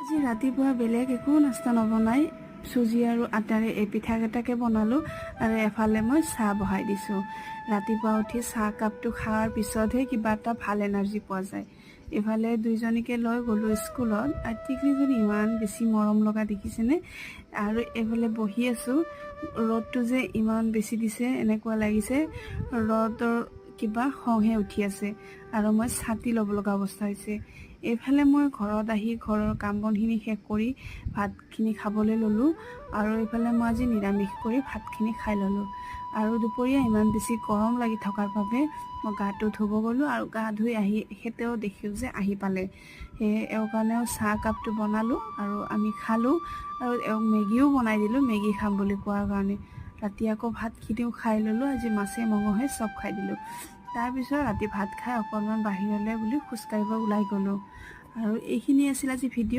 আজি ৰাতিপুৱা বেলেগ একো নাস্তা নবনাই চুজি আৰু আটাৰে এই পিঠাকেইটাকে বনালোঁ আৰু এফালে মই চাহ বহাই দিছোঁ। ৰাতিপুৱা উঠি চাহ কাপটো খোৱাৰ পিছতহে কিবা এটা ভাল এনাৰ্জি পোৱা যায়। এইফালে দুইজনীকে লৈ গ'লোঁ স্কুলত আৰু টিকলিজনী ইমান বেছি মৰম লগা দেখিছেনে। আৰু এইফালে বহি আছোঁ, ৰ'দটো যে ইমান বেছি দিছে এনেকুৱা লাগিছে ৰ'দৰ কিবা খংহে উঠি আছে আৰু মই ছাতি ল'ব লগা অৱস্থা হৈছে। এইফালে মই ঘৰত আহি ঘৰৰ কাম বনখিনি শেষ কৰি ভাতখিনি খাবলৈ ল'লোঁ আৰু এইফালে মই আজি নিৰামিষ কৰি ভাতখিনি খাই ল'লোঁ। আৰু দুপৰীয়া ইমান বেছি গৰম লাগি থকাৰ বাবে মই গাটো ধুব গ'লোঁ আৰু গা ধুই আহি এখেতেও দেখিও যে আহি পালে, সেয়ে এওঁৰ কাৰণেও চাহ কাপটো বনালোঁ আৰু আমি খালোঁ আৰু এওঁক মেগীও বনাই দিলোঁ, মেগী খাম বুলি কোৱাৰ কাৰণে। ৰাতি আকৌ ভাতখিনিও খাই ল'লোঁ, আজি মাছে মঙহে চব খাই দিলোঁ। তাৰপিছত ৰাতি ভাত খাই অকণমান বাহিৰলৈ বুলি খোজকাঢ়িব ওলাই গ'লোঁ। আৰু এইখিনি আছিল আজি ভিডিঅ'।